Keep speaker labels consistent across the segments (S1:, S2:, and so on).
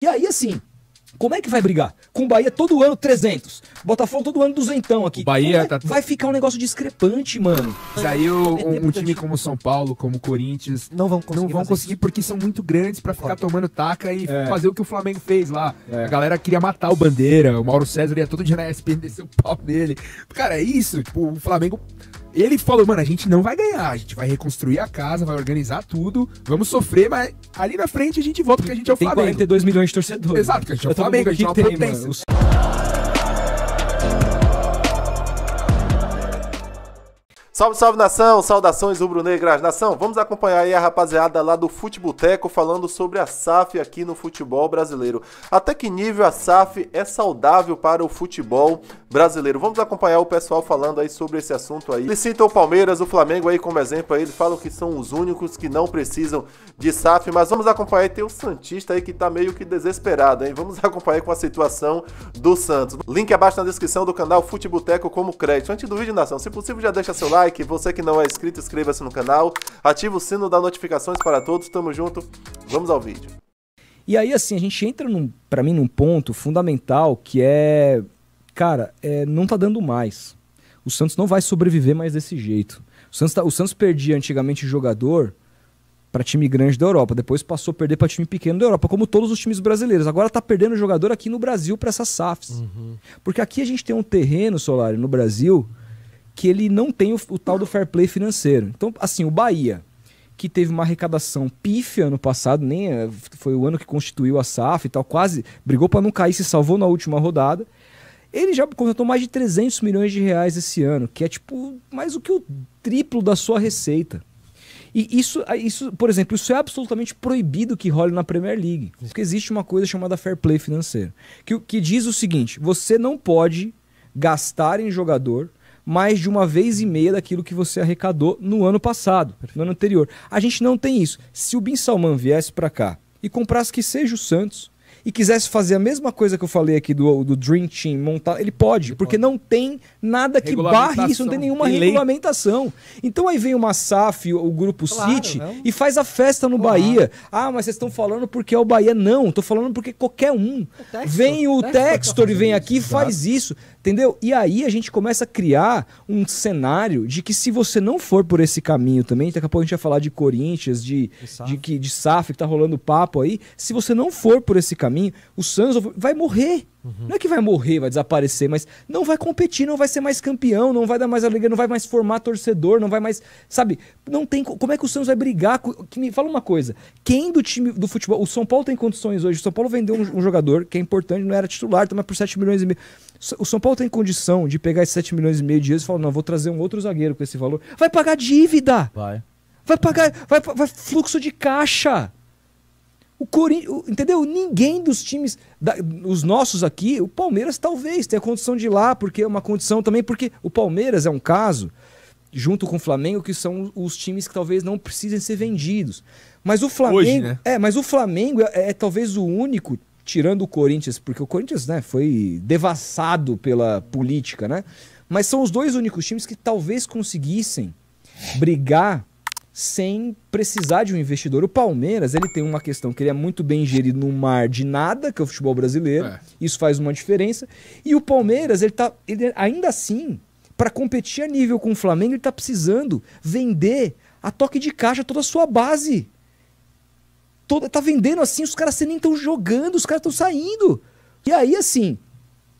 S1: E aí, assim, como é que vai brigar? Com o Bahia todo ano 300, Botafogo todo ano 200 aqui.
S2: O Bahia
S1: vai ficar um negócio discrepante, mano.
S2: Mas aí um time como São Paulo, como o Corinthians, não vão conseguir porque são muito grandes pra ficar tomando taca e fazer o que o Flamengo fez lá. A galera queria matar o Bandeira, o Mauro César ia todo dia na ESPN descer o pau nele. Cara, é isso, tipo, o Flamengo... Ele falou, mano, a gente não vai ganhar, a gente vai reconstruir a casa, vai organizar tudo, vamos sofrer, mas ali na frente a gente volta porque a gente é o Flamengo.
S1: Tem 42 milhões de torcedores.
S2: Exato, porque a gente é o Flamengo, a gente é uma potência.
S3: Salve, salve, nação! Saudações rubro-negras. Nação, vamos acompanhar aí a rapaziada lá do Futeboteco falando sobre a SAF aqui no futebol brasileiro. Até que nível a SAF é saudável para o futebol brasileiro? Vamos acompanhar o pessoal falando aí sobre esse assunto aí. Eles citam o Palmeiras, o Flamengo aí como exemplo aí, eles falam que são os únicos que não precisam de SAF, mas vamos acompanhar e tem o Santista aí que tá meio que desesperado, hein? Vamos acompanhar com a situação do Santos. Link abaixo na descrição do canal Futeboteco como crédito. Antes do vídeo, nação, se possível já deixa seu like. Você que não é inscrito, inscreva-se no canal, ativa o sino das notificações para todos, tamo junto, vamos ao vídeo.
S1: E aí assim, a gente entra pra mim num ponto fundamental que é, cara, não tá dando mais. O Santos não vai sobreviver mais desse jeito. O Santos perdia antigamente jogador pra time grande da Europa, depois passou a perder pra time pequeno da Europa, como todos os times brasileiros. Agora tá perdendo jogador aqui no Brasil pra essas SAFs. Porque aqui a gente tem um terreno, Solari, no Brasil, que ele não tem o tal do fair play financeiro. Então, assim, o Bahia, que teve uma arrecadação pífia ano passado, nem foi o ano que constituiu a SAF e tal, quase brigou para não cair, se salvou na última rodada. Ele já contratou mais de 300 milhões de reais esse ano, que é tipo mais do que o triplo da sua receita. E isso, por exemplo, isso é absolutamente proibido que role na Premier League, porque existe uma coisa chamada fair play financeiro, que diz o seguinte: você não pode gastar em jogador mais de uma vez e meia daquilo que você arrecadou no ano passado, no ano anterior. A gente não tem isso. Se o Bin Salman viesse para cá e comprasse que seja o Santos e quisesse fazer a mesma coisa que eu falei aqui do Dream Team, montar, ele pode, porque não tem nada que barre isso, não tem nenhuma regulamentação. Então aí vem uma SAF, o Grupo City, e faz a festa no Bahia. Ah, mas vocês estão falando porque é o Bahia. Não, tô falando porque qualquer um. Vem o Textor e vem aqui e faz isso. Entendeu? E aí a gente começa a criar um cenário de que se você não for por esse caminho também, daqui a pouco a gente vai falar de Corinthians, de SAF que tá rolando papo aí, se você não for por esse caminho, o Santos vai morrer. Não é que vai morrer, vai desaparecer, mas não vai competir, não vai ser mais campeão, não vai dar mais alegria, não vai mais formar torcedor, não vai mais, sabe, não tem, como é que o Santos vai brigar, me fala uma coisa, quem do time do futebol, o São Paulo tem condições hoje, o São Paulo vendeu um jogador que é importante, não era titular, mas por 7 milhões e meio, o São Paulo tem condição de pegar esses 7 milhões e meio de euros e falar, não, vou trazer um outro zagueiro com esse valor, vai pagar dívida, vai pagar, vai fluxo de caixa. O Corinthians, entendeu? Ninguém dos times, os nossos aqui, o Palmeiras talvez tenha condição de ir lá, porque é uma condição também, porque o Palmeiras é um caso, junto com o Flamengo, que são os times que talvez não precisem ser vendidos. Mas o Flamengo, hoje, né? Mas o Flamengo é talvez o único, tirando o Corinthians, porque o Corinthians, né, foi devassado pela política, né? Mas são os dois únicos times que talvez conseguissem brigar sem precisar de um investidor. O Palmeiras, ele tem uma questão que ele é muito bem gerido num mar de nada, que é o futebol brasileiro. Isso faz uma diferença. E o Palmeiras, ele ainda assim, para competir a nível com o Flamengo, ele tá precisando vender a toque de caixa toda a sua base. Tá vendendo assim, os caras nem estão jogando, os caras estão saindo. E aí, assim,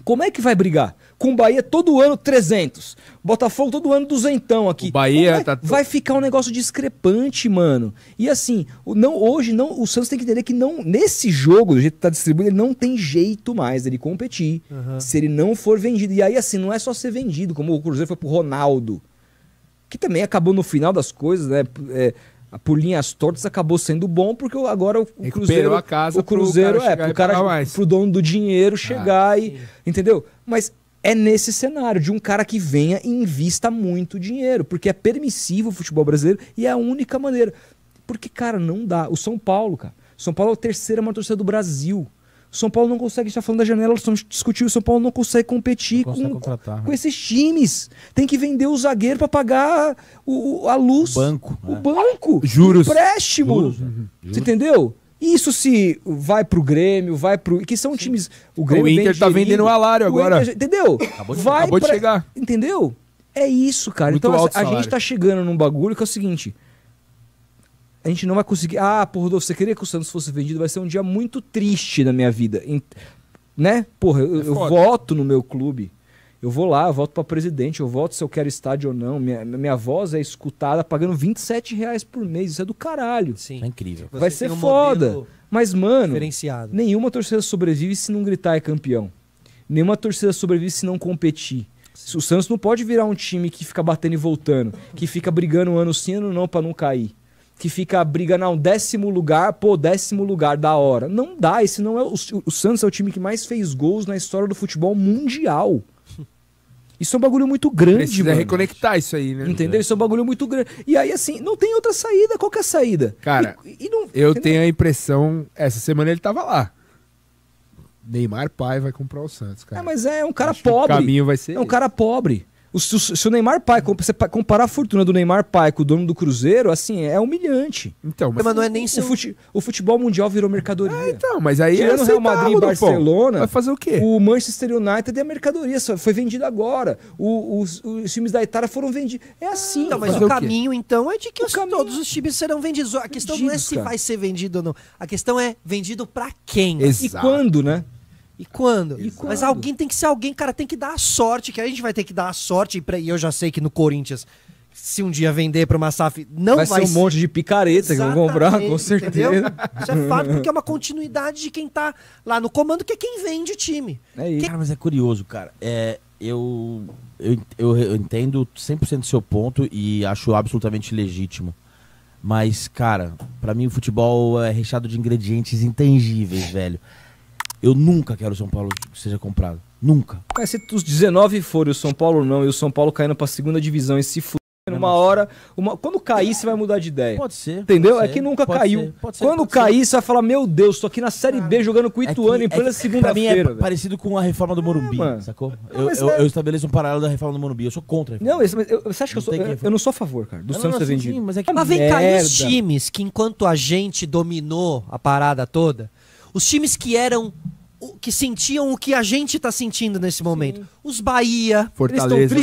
S1: como é que vai brigar? Com o Bahia todo ano 300. Botafogo todo ano 200 aqui.
S2: O Bahia
S1: vai ficar um negócio discrepante, mano. E assim, hoje o Santos tem que entender que não, nesse jogo, do jeito que tá distribuído, ele não tem jeito mais dele competir. Se ele não for vendido. E aí, assim, não é só ser vendido, como o Cruzeiro foi pro Ronaldo. Que também acabou no final das coisas, né? Por linhas tortas acabou sendo bom, porque agora o Cruzeiro,
S2: a casa
S1: pro dono do dinheiro chegar e... Entendeu? Mas é nesse cenário de um cara que venha e invista muito dinheiro, porque é permissivo o futebol brasileiro e é a única maneira. Porque, cara, não dá. O São Paulo, cara. O São Paulo é a terceira maior torcida do Brasil. O São Paulo não consegue, a gente tá falando da janela, nós estamos discutindo, o São Paulo não consegue competir com esses times. Tem que vender o zagueiro para pagar a luz.
S2: O banco.
S1: O banco.
S2: Juros.
S1: Empréstimo. Você entendeu? Isso se vai pro Grêmio, vai pro... Que são times...
S2: O Inter tá vendendo o Alário agora.
S1: Inter, entendeu?
S2: Acabou de chegar.
S1: Entendeu? É isso, cara.
S2: Muito
S1: então
S2: alto
S1: a
S2: salário.
S1: gente tá chegando num bagulho que é o seguinte... A gente não vai conseguir... Porra, Rodolfo, você queria que o Santos fosse vendido? Vai ser um dia muito triste na minha vida. Né? Porra, eu voto no meu clube. Eu vou lá, eu voto pra presidente, eu voto se eu quero estádio ou não. Minha voz é escutada pagando R$27 por mês. Isso é do caralho.
S4: Sim.
S1: É
S4: incrível.
S1: Vai ser foda. Mas, mano, nenhuma torcida sobrevive se não gritar é campeão. Nenhuma torcida sobrevive se não competir. Sim. O Santos não pode virar um time que fica batendo e voltando, que fica brigando um ano sim, ano não pra não cair. Que fica brigando a 10º lugar, 10º lugar da hora. Não dá, esse não é o Santos é o time que mais fez gols na história do futebol mundial. Isso é um bagulho muito grande,
S2: Precisa
S1: mano.
S2: reconectar isso aí, né?
S1: Entendeu? Isso é um bagulho muito grande. E aí, assim, não tem outra saída. Qual que é a saída?
S2: Cara, eu tenho a impressão... Essa semana ele tava lá. Neymar pai vai comprar o Santos, cara.
S1: Mas é um cara pobre.
S2: O caminho vai ser
S1: um cara pobre. Se o Neymar pai, você comparar a fortuna do Neymar pai com o dono do Cruzeiro, assim, é humilhante.
S2: Então,
S4: mas não é nem
S1: o futebol mundial virou mercadoria.
S2: Então, mas aí
S1: tirando o Real Madrid e Barcelona,
S2: vai fazer o quê?
S1: O Manchester United é mercadoria, foi vendido agora. Os times da Itália foram vendidos. É assim.
S4: Não, mas o caminho, então, é de que todos os times serão vendidos. A questão não é se vai ser vendido ou não. A questão é vendido pra quem?
S1: Exato. E quando, né?
S4: E quando? Mas alguém tem que ser alguém, cara, tem que dar a sorte, que a gente vai ter que dar a sorte, e eu já sei que no Corinthians, se um dia vender pra uma SAF, não vai
S1: ser um monte de picareta que vão comprar, com certeza.
S4: Entendeu? Isso é fato, porque é uma continuidade de quem tá lá no comando, que é quem vende o time.
S1: É isso.
S5: Cara, mas é curioso, cara. Eu entendo 100% do seu ponto e acho absolutamente legítimo. Mas, cara, pra mim o futebol é recheado de ingredientes intangíveis, velho. Eu nunca quero o São Paulo que seja comprado. Nunca.
S1: Mas se os 19 forem o São Paulo não, e o São Paulo caindo pra segunda divisão e se fuder numa hora... Quando cair, você vai mudar de ideia.
S5: Pode ser.
S1: Entendeu?
S5: Pode
S1: é que nunca
S5: pode
S1: caiu.
S5: Ser, pode
S1: quando
S5: ser,
S1: cair, você vai falar, meu Deus, tô aqui na Série B jogando com o Ituano em plena segunda-feira.
S5: Pra mim é parecido com a reforma do Morumbi, sacou? Eu estabeleço um paralelo da reforma do Morumbi. Eu sou contra a reforma.
S1: Não, você acha que eu não sou a favor, cara, do Santos ser vendido.
S4: Sim, mas vem cá, e os times que enquanto a gente dominou a parada toda, os times que eram... que sentiam o que a gente tá sentindo nesse momento. Sim. Os Bahia, Fortaleza.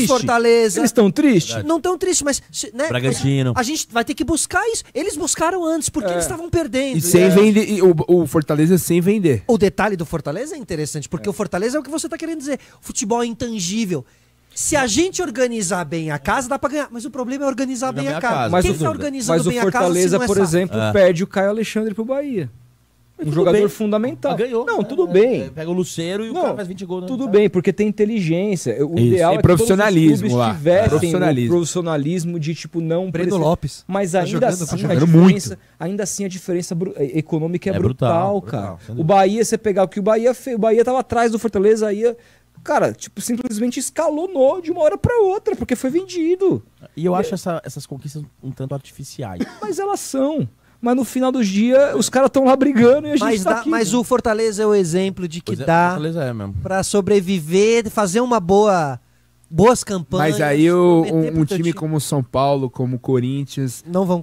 S1: Eles estão tristes?
S4: Não tão tristes, mas... Né,
S5: Bragantino.
S4: A gente vai ter que buscar isso. Eles buscaram antes, porque eles estavam perdendo.
S2: E sem vender, o Fortaleza sem vender.
S4: O detalhe do Fortaleza é interessante, porque o Fortaleza é o que você tá querendo dizer. O futebol é intangível. Se a gente organizar bem a casa, dá pra ganhar. Mas o problema é organizar bem a casa.
S1: Mas quem tá organizando bem a casa? Mas o Fortaleza, por exemplo, perde o Caio Alexandre pro Bahia. Um jogador fundamental.
S5: Ganhou.
S1: Não, tudo bem.
S5: Pega o Luceiro e o cara faz 20 gols.
S1: Tudo bem, porque tem inteligência. O ideal é que
S2: profissionalismo
S1: todos os clubes tivessem o profissionalismo de, tipo, não...
S4: Breno Lopes.
S1: Mas ainda assim a diferença econômica é brutal, cara. O Bahia, você pegar o que o Bahia fez, o Bahia tava atrás do Fortaleza, aí... Cara, tipo, simplesmente escalonou de uma hora pra outra, porque foi vendido.
S5: E eu acho essas conquistas um tanto artificiais.
S1: Mas elas são... Mas no final dos dias, os caras estão lá brigando e a gente tá aqui.
S4: Mas o Fortaleza é o exemplo de que dá pra sobreviver, fazer boas campanhas.
S2: Mas aí um time como o São Paulo, como o Corinthians...
S4: Não vão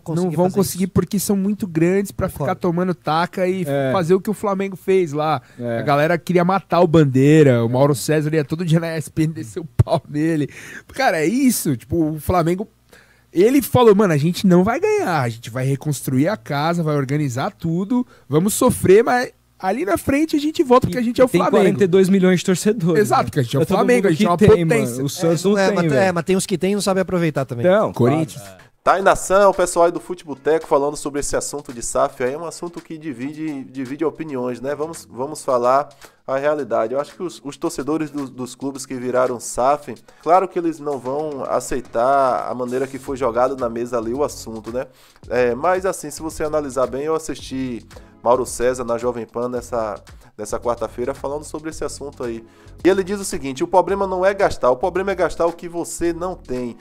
S4: conseguir
S2: porque são muito grandes pra ficar tomando taca e fazer o que o Flamengo fez lá. A galera queria matar o Bandeira, o Mauro César ia todo dia na ESPN descer o pau nele. Cara, é isso. Tipo, o Flamengo... Ele falou, mano, a gente não vai ganhar, a gente vai reconstruir a casa, vai organizar tudo, vamos sofrer, mas ali na frente a gente volta porque a gente é o Flamengo.
S1: Tem 42 milhões de torcedores.
S2: Exato, porque a gente é o Flamengo, a gente é uma potência.
S1: O Santos não tem,
S4: mas tem os que tem e não sabem aproveitar também.
S1: Não,
S2: Corinthians.
S3: Tá em nação, o pessoal aí do Futeboteco falando sobre esse assunto de SAF aí, é um assunto que divide opiniões, né? Vamos falar a realidade. Eu acho que os torcedores dos clubes que viraram SAF, claro que eles não vão aceitar a maneira que foi jogado na mesa ali o assunto, né? Mas assim, se você analisar bem, eu assisti Mauro César na Jovem Pan nessa nessa quarta-feira, falando sobre esse assunto aí. E ele diz o seguinte: o problema não é gastar, o problema é gastar o que você não tem.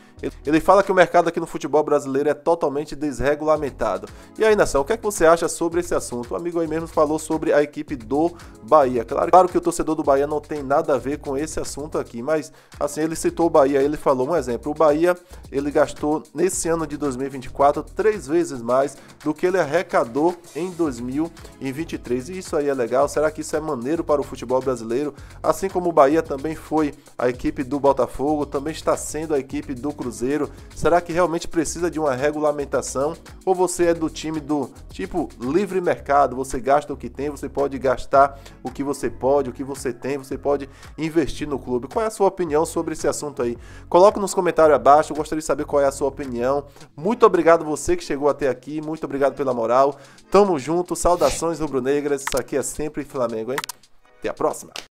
S3: Ele fala que o mercado aqui no futebol brasileiro é totalmente desregulamentado. E aí, Nação, o que é que você acha sobre esse assunto? O amigo aí mesmo falou sobre a equipe do Bahia. Claro que o torcedor do Bahia não tem nada a ver com esse assunto aqui, mas assim, ele citou o Bahia, ele falou um exemplo: o Bahia, ele gastou nesse ano de 2024 3 vezes mais do que ele arrecadou em 2023. E isso aí é legal? Será que isso é maneiro para o futebol brasileiro? Assim como o Bahia também foi a equipe do Botafogo, também está sendo a equipe do Cruzeiro. Será que realmente precisa de uma regulamentação? Ou você é do time do tipo livre mercado, você gasta o que tem, você pode gastar o que você pode, o que você tem, você pode investir no clube? Qual é a sua opinião sobre esse assunto aí? Coloque nos comentários abaixo, eu gostaria de saber qual é a sua opinião. Muito obrigado você que chegou até aqui, muito obrigado pela moral. Tamo junto, saudações rubro-negras, isso aqui é sempre Flamengo, hein? Até a próxima!